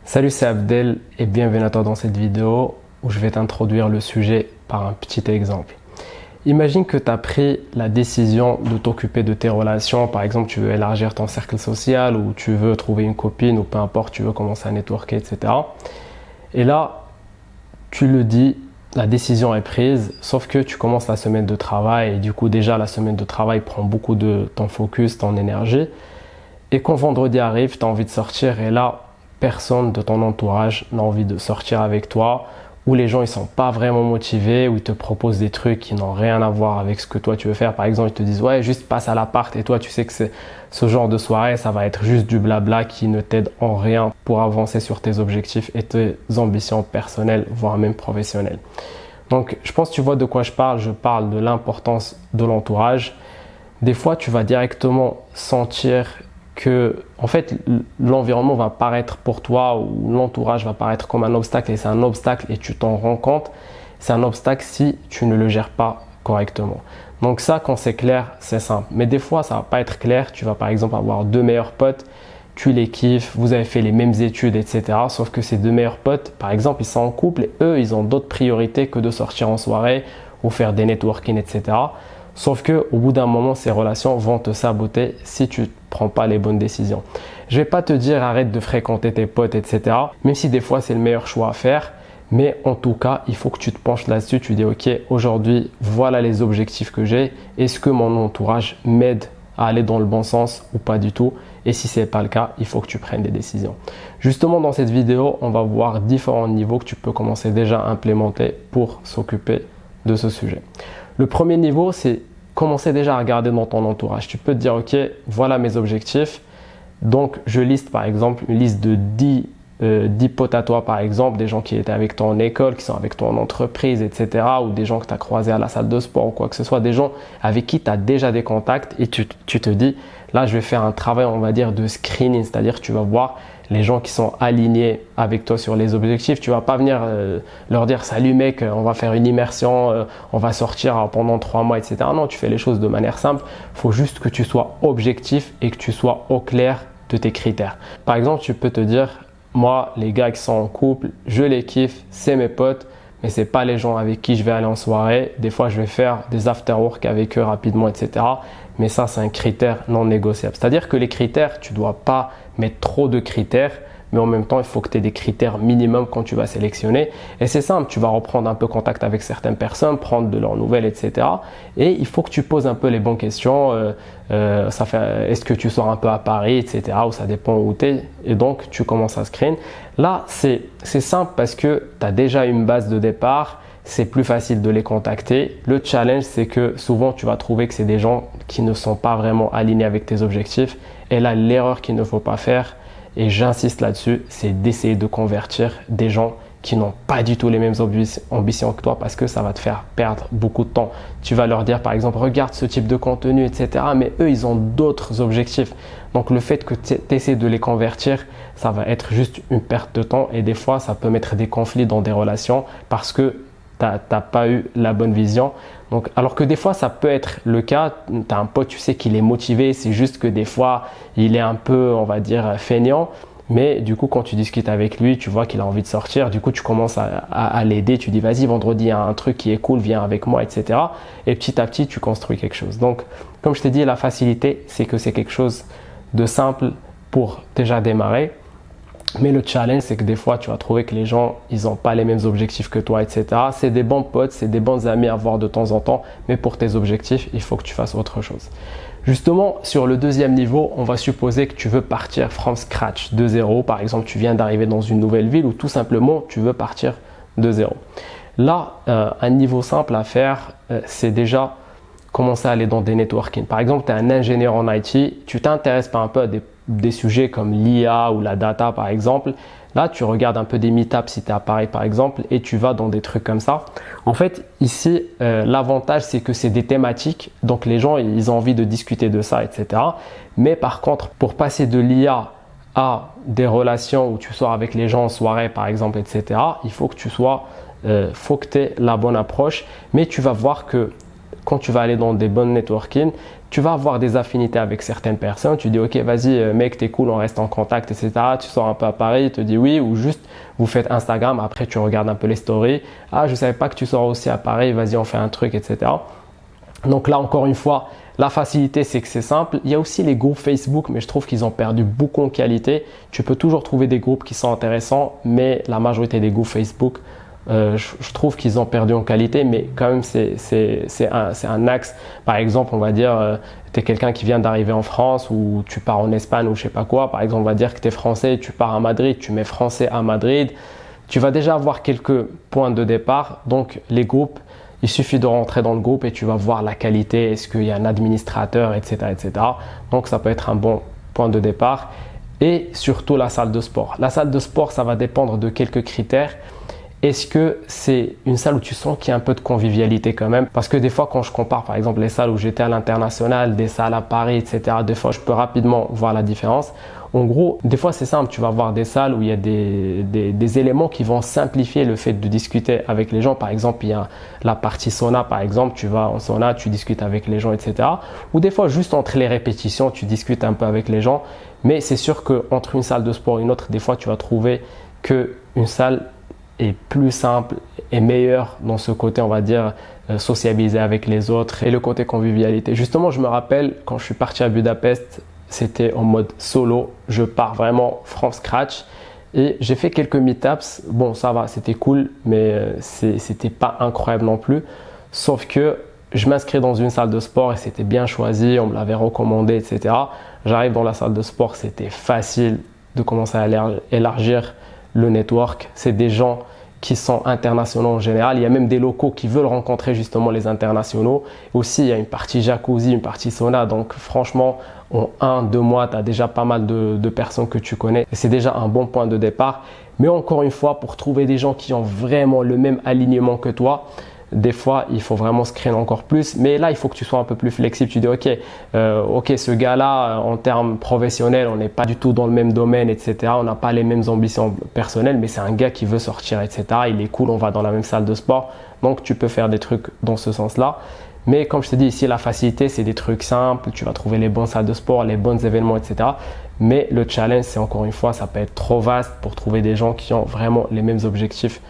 Salut, c'est Abdel et bienvenue à toi dans cette vidéo où je vais t'introduire le sujet par un petit exemple. Imagine que tu as pris la décision de t'occuper de tes relations. Par exemple, tu veux élargir ton cercle social ou tu veux trouver une copine ou peu importe, tu veux commencer à networker, etc. Et là, tu le dis, la décision est prise, sauf que tu commences la semaine de travail et du coup déjà la semaine de travail prend beaucoup de ton focus, ton énergie. Et quand vendredi arrive, tu as envie de sortir et là, personne de ton entourage n'a envie de sortir avec toi, ou les gens ils sont pas vraiment motivés, ou ils te proposent des trucs qui n'ont rien à voir avec ce que toi tu veux faire. Par exemple, ils te disent ouais, juste passe à l'appart, et toi tu sais que c'est ce genre de soirée, ça va être juste du blabla qui ne t'aide en rien pour avancer sur tes objectifs et tes ambitions personnelles, voire même professionnelles. Donc je pense que tu vois de quoi je parle de l'importance de l'entourage. Des fois tu vas directement sentir que en fait l'environnement va paraître pour toi ou l'entourage va paraître comme un obstacle, et c'est un obstacle et tu t'en rends compte. C'est un obstacle si tu ne le gères pas correctement. Donc ça, quand c'est clair, c'est simple. Mais des fois ça va pas être clair. Tu vas par exemple avoir deux meilleurs potes, tu les kiffes, vous avez fait les mêmes études, etc. Sauf que ces deux meilleurs potes, par exemple, ils sont en couple et eux ils ont d'autres priorités que de sortir en soirée ou faire des networking, etc. Sauf qu'au bout d'un moment, ces relations vont te saboter si tu ne prends pas les bonnes décisions. Je ne vais pas te dire arrête de fréquenter tes potes, etc. Même si des fois c'est le meilleur choix à faire. Mais en tout cas, il faut que tu te penches là-dessus. Tu dis ok, aujourd'hui, voilà les objectifs que j'ai. Est-ce que mon entourage m'aide à aller dans le bon sens ou pas du tout? Et si ce n'est pas le cas, il faut que tu prennes des décisions. Justement, dans cette vidéo, on va voir différents niveaux que tu peux commencer déjà à implémenter pour s'occuper de ce sujet. Le premier niveau, c'est commencer déjà à regarder dans ton entourage. Tu peux te dire, ok, voilà mes objectifs. Donc, je liste par exemple une liste de 10 potes à toi, par exemple, des gens qui étaient avec toi en école, qui sont avec toi en entreprise, etc. Ou des gens que tu as croisés à la salle de sport ou quoi que ce soit, des gens avec qui tu as déjà des contacts et tu te dis, là, je vais faire un travail, on va dire, de screening, c'est-à-dire tu vas voir les gens qui sont alignés avec toi sur les objectifs. Tu vas pas venir leur dire salut mec, on va faire une immersion, on va sortir pendant 3 mois, etc. Non, tu fais les choses de manière simple. Il faut juste que tu sois objectif et que tu sois au clair de tes critères. Par exemple, tu peux te dire moi, les gars qui sont en couple, je les kiffe, c'est mes potes, mais c'est pas les gens avec qui je vais aller en soirée. Des fois, je vais faire des after-work avec eux rapidement, etc. Mais ça, c'est un critère non négociable. C'est-à-dire que les critères, tu dois pas mettre trop de critères, mais en même temps, il faut que tu aies des critères minimum quand tu vas sélectionner. Et c'est simple, tu vas reprendre un peu contact avec certaines personnes, prendre de leurs nouvelles, etc. Et il faut que tu poses un peu les bonnes questions. Est-ce que tu sors un peu à Paris, etc. Ou ça dépend où tu es. Et donc, tu commences à screen. Là, c'est simple parce que tu as déjà une base de départ. C'est plus facile de les contacter. Le challenge, c'est que souvent, tu vas trouver que c'est des gens qui ne sont pas vraiment alignés avec tes objectifs. Et là, l'erreur qu'il ne faut pas faire, et j'insiste là-dessus, c'est d'essayer de convertir des gens qui n'ont pas du tout les mêmes ambitions que toi, parce que ça va te faire perdre beaucoup de temps. Tu vas leur dire par exemple, regarde ce type de contenu, etc. Mais eux, ils ont d'autres objectifs. Donc le fait que tu essaies de les convertir, ça va être juste une perte de temps et des fois, ça peut mettre des conflits dans des relations parce que tu n'as pas eu la bonne vision. Donc, alors que des fois, ça peut être le cas. Tu as un pote, tu sais qu'il est motivé. C'est juste que des fois, il est un peu, on va dire, feignant. Mais du coup, quand tu discutes avec lui, tu vois qu'il a envie de sortir. Du coup, tu commences à l'aider. Tu dis, vas-y, vendredi, il y a un truc qui est cool, viens avec moi, etc. Et petit à petit, tu construis quelque chose. Donc, comme je t'ai dit, la facilité, c'est que c'est quelque chose de simple pour déjà démarrer. Mais le challenge, c'est que des fois, tu vas trouver que les gens, ils n'ont pas les mêmes objectifs que toi, etc. C'est des bons potes, c'est des bons amis à voir de temps en temps. Mais pour tes objectifs, il faut que tu fasses autre chose. Justement, sur le deuxième niveau, on va supposer que tu veux partir from scratch, de zéro. Par exemple, tu viens d'arriver dans une nouvelle ville ou tout simplement, tu veux partir de zéro. Là, un niveau simple à faire, c'est déjà commencer à aller dans des networking. Par exemple, tu es un ingénieur en IT, tu t'intéresses pas un peu à des sujets comme l'IA ou la data par exemple. Là, tu regardes un peu des meetups si tu es à Paris par exemple et tu vas dans des trucs comme ça. En fait, ici, l'avantage, c'est que c'est des thématiques. Donc, les gens, ils ont envie de discuter de ça, etc. Mais par contre, pour passer de l'IA à des relations où tu sors avec les gens en soirée par exemple, etc., il faut que tu aies la bonne approche. Mais tu vas voir que quand tu vas aller dans des bonnes networking, tu vas avoir des affinités avec certaines personnes. Tu dis ok, vas-y mec, t'es cool, on reste en contact, etc. Tu sors un peu à Paris, il te dit oui, ou juste vous faites Instagram, après tu regardes un peu les stories. Ah, je savais pas que tu sors aussi à Paris, vas-y, on fait un truc, etc. Donc là, encore une fois, la facilité, c'est que c'est simple. Il y a aussi les groupes Facebook, mais je trouve qu'ils ont perdu beaucoup en qualité. Tu peux toujours trouver des groupes qui sont intéressants, mais la majorité des groupes Facebook, je trouve qu'ils ont perdu en qualité, mais quand même, c'est un axe. Par exemple, on va dire, tu es quelqu'un qui vient d'arriver en France ou tu pars en Espagne ou je sais pas quoi. Par exemple, on va dire que tu es français, tu pars à Madrid, tu mets français à Madrid. Tu vas déjà avoir quelques points de départ. Donc, les groupes, il suffit de rentrer dans le groupe et tu vas voir la qualité, est-ce qu'il y a un administrateur, etc., etc. Donc, ça peut être un bon point de départ. Et surtout, la salle de sport. La salle de sport, ça va dépendre de quelques critères. Est-ce que c'est une salle où tu sens qu'il y a un peu de convivialité quand même? Parce que des fois, quand je compare par exemple les salles où j'étais à l'international, des salles à Paris, etc., des fois, je peux rapidement voir la différence. En gros, des fois, c'est simple. Tu vas voir des salles où il y a des éléments qui vont simplifier le fait de discuter avec les gens. Par exemple, il y a la partie sauna, par exemple. Tu vas en sauna, tu discutes avec les gens, etc. Ou des fois, juste entre les répétitions, tu discutes un peu avec les gens. Mais c'est sûr qu'entre une salle de sport et une autre, des fois, tu vas trouver qu'une salle est plus simple et meilleur dans ce côté, on va dire, sociabiliser avec les autres et le côté convivialité. Justement, je me rappelle quand je suis parti à Budapest, c'était en mode solo. Je pars vraiment from scratch et j'ai fait quelques meetups. Bon, ça va, c'était cool, mais c'était pas incroyable non plus. Sauf que je m'inscris dans une salle de sport et c'était bien choisi, on me l'avait recommandé, etc. J'arrive dans la salle de sport, c'était facile de commencer à élargir le network. C'est des gens qui sont internationaux en général. Il y a même des locaux qui veulent rencontrer justement les internationaux. Aussi, il y a une partie jacuzzi, une partie sauna. Donc franchement, en 1-2 mois, tu as déjà pas mal de personnes que tu connais. Et c'est déjà un bon point de départ. Mais encore une fois, pour trouver des gens qui ont vraiment le même alignement que toi, des fois, il faut vraiment screen encore plus. Mais là, il faut que tu sois un peu plus flexible. Tu dis, ok, ce gars-là, en termes professionnels, on n'est pas du tout dans le même domaine, etc. On n'a pas les mêmes ambitions personnelles, mais c'est un gars qui veut sortir, etc. Il est cool, on va dans la même salle de sport. Donc, tu peux faire des trucs dans ce sens-là. Mais comme je te dis ici, la facilité, c'est des trucs simples. Tu vas trouver les bonnes salles de sport, les bons événements, etc. Mais le challenge, c'est encore une fois, ça peut être trop vaste pour trouver des gens qui ont vraiment les mêmes objectifs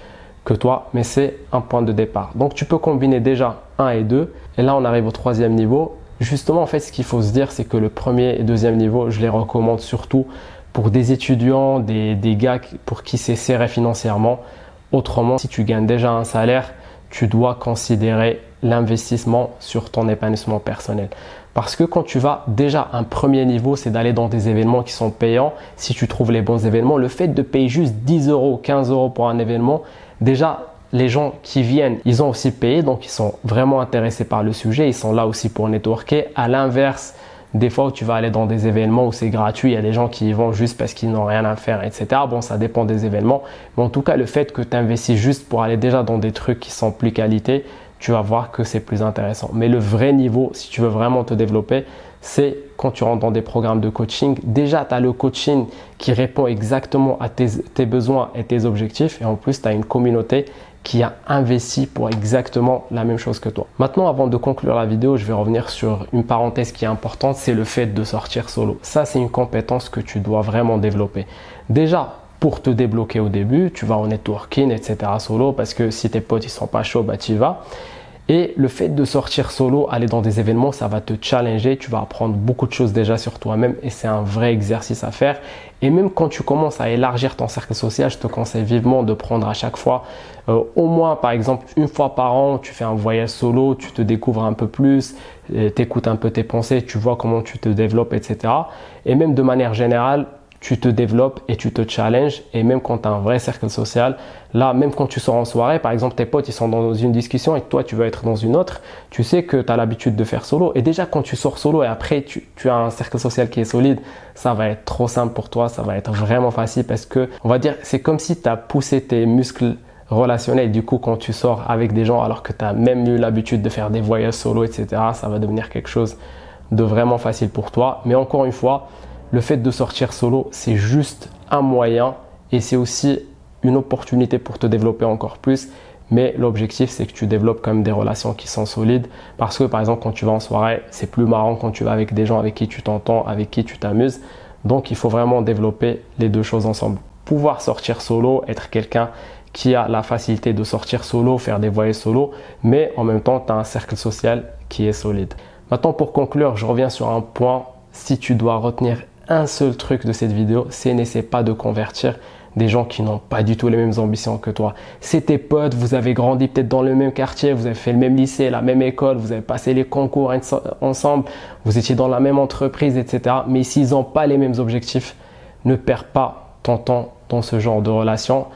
que toi, mais c'est un point de départ. Donc, tu peux combiner déjà 1 et 2. Et là, on arrive au 3e niveau. Justement, en fait, ce qu'il faut se dire, c'est que le 1er et 2e niveau, je les recommande surtout pour des étudiants, des gars pour qui c'est serré financièrement. Autrement, si tu gagnes déjà un salaire, tu dois considérer l'investissement sur ton épanouissement personnel. Parce que quand tu vas déjà un 1er niveau, c'est d'aller dans des événements qui sont payants. Si tu trouves les bons événements, le fait de payer juste 10 euros, 15 euros pour un événement, déjà, les gens qui viennent, ils ont aussi payé, donc ils sont vraiment intéressés par le sujet. Ils sont là aussi pour networker. À l'inverse, des fois où tu vas aller dans des événements où c'est gratuit, il y a des gens qui y vont juste parce qu'ils n'ont rien à faire, etc. Bon, ça dépend des événements. Mais en tout cas, le fait que tu investis juste pour aller déjà dans des trucs qui sont plus qualité, tu vas voir que c'est plus intéressant. Mais le vrai niveau, si tu veux vraiment te développer, c'est quand tu rentres dans des programmes de coaching. Déjà, tu as le coaching qui répond exactement à tes besoins et tes objectifs. Et en plus, tu as une communauté qui a investi pour exactement la même chose que toi. Maintenant, avant de conclure la vidéo, je vais revenir sur une parenthèse qui est importante, c'est le fait de sortir solo. Ça, c'est une compétence que tu dois vraiment développer. Déjà, pour te débloquer au début, tu vas en networking, etc. solo, parce que si tes potes ils sont pas chauds, bah tu y vas. Et le fait de sortir solo, aller dans des événements, ça va te challenger. Tu vas apprendre beaucoup de choses déjà sur toi-même et c'est un vrai exercice à faire. Et même quand tu commences à élargir ton cercle social, je te conseille vivement de prendre à chaque fois, au moins par exemple une fois par an, tu fais un voyage solo, tu te découvres un peu plus, t'écoutes un peu tes pensées, tu vois comment tu te développes, etc. Et même de manière générale, tu te développes et tu te challenges. Et même quand tu as un vrai cercle social, là, même quand tu sors en soirée, par exemple, tes potes, ils sont dans une discussion et que toi, tu veux être dans une autre, tu sais que tu as l'habitude de faire solo. Et déjà, quand tu sors solo et après, tu as un cercle social qui est solide, ça va être trop simple pour toi. Ça va être vraiment facile parce que, on va dire, c'est comme si tu as poussé tes muscles relationnels. Du coup, quand tu sors avec des gens alors que tu as même eu l'habitude de faire des voyages solo, etc., ça va devenir quelque chose de vraiment facile pour toi. Mais encore une fois, le fait de sortir solo, c'est juste un moyen et c'est aussi une opportunité pour te développer encore plus. Mais l'objectif, c'est que tu développes quand même des relations qui sont solides. Parce que par exemple, quand tu vas en soirée, c'est plus marrant quand tu vas avec des gens avec qui tu t'entends, avec qui tu t'amuses. Donc, il faut vraiment développer les deux choses ensemble. Pouvoir sortir solo, être quelqu'un qui a la facilité de sortir solo, faire des voyages solo, mais en même temps, tu as un cercle social qui est solide. Maintenant, pour conclure, je reviens sur un point. Si tu dois retenir un seul truc de cette vidéo, c'est n'essaie pas de convertir des gens qui n'ont pas du tout les mêmes ambitions que toi. C'est tes potes, vous avez grandi peut-être dans le même quartier, vous avez fait le même lycée, la même école, vous avez passé les concours ensemble, vous étiez dans la même entreprise, etc. Mais s'ils n'ont pas les mêmes objectifs, ne perds pas ton temps dans ce genre de relation.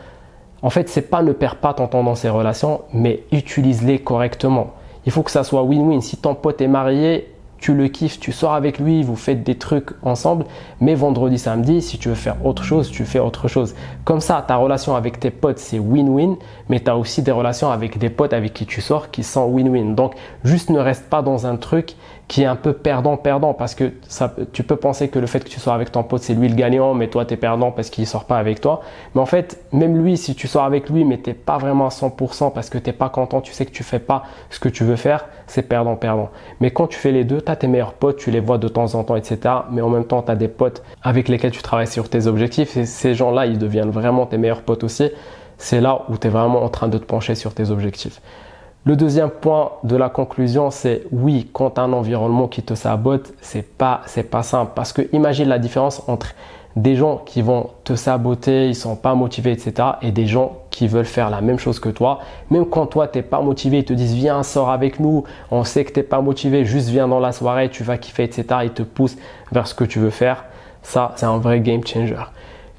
En fait, c'est pas ne perds pas ton temps dans ces relations, mais utilise-les correctement. Il faut que ça soit win-win. Si ton pote est marié, tu le kiffes, tu sors avec lui, vous faites des trucs ensemble, mais vendredi, samedi, si tu veux faire autre chose, tu fais autre chose. Comme ça, ta relation avec tes potes, c'est win-win, mais tu as aussi des relations avec des potes avec qui tu sors qui sont win-win. Donc, juste ne reste pas dans un truc qui est un peu perdant-perdant parce que tu peux penser que le fait que tu sors avec ton pote, c'est lui le gagnant, mais toi, tu es perdant parce qu'il ne sort pas avec toi. Mais en fait, même lui, si tu sors avec lui, mais tu n'es pas vraiment à 100% parce que tu n'es pas content, tu sais que tu ne fais pas ce que tu veux faire, c'est perdant-perdant. Mais quand tu fais les deux, tu as tes meilleurs potes, tu les vois de temps en temps, etc. Mais en même temps, tu as des potes avec lesquels tu travailles sur tes objectifs et ces gens-là, ils deviennent vraiment tes meilleurs potes aussi. C'est là où tu es vraiment en train de te pencher sur tes objectifs. Le deuxième point de la conclusion, c'est oui, quand tu as un environnement qui te sabote, c'est pas simple. Parce que imagine la différence entre des gens qui vont te saboter, ils sont pas motivés, etc. et des gens qui veulent faire la même chose que toi. Même quand toi, tu n'es pas motivé, ils te disent viens, sors avec nous, on sait que tu n'es pas motivé, juste viens dans la soirée, tu vas kiffer, etc. Ils te poussent vers ce que tu veux faire. Ça, c'est un vrai game changer.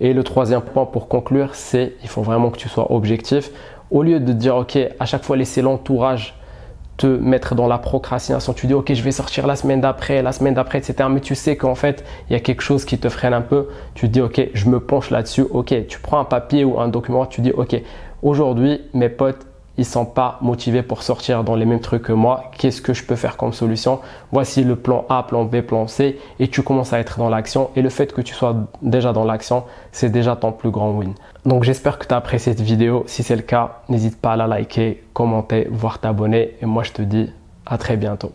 Et le troisième point pour conclure, c'est il faut vraiment que tu sois objectif. Au lieu de dire, ok, à chaque fois laisser l'entourage te mettre dans la procrastination, tu dis, ok, je vais sortir la semaine d'après, etc. Mais tu sais qu'en fait, il y a quelque chose qui te freine un peu. Tu te dis, ok, je me penche là-dessus. Ok, tu prends un papier ou un document, tu dis, ok, aujourd'hui, mes potes, ils sont pas motivés pour sortir dans les mêmes trucs que moi. Qu'est-ce que je peux faire comme solution? Voici le plan A, plan B, plan C et tu commences à être dans l'action. Et le fait que tu sois déjà dans l'action, c'est déjà ton plus grand win. Donc j'espère que tu as apprécié cette vidéo. Si c'est le cas, n'hésite pas à la liker, commenter, voire t'abonner. Et moi, je te dis à très bientôt.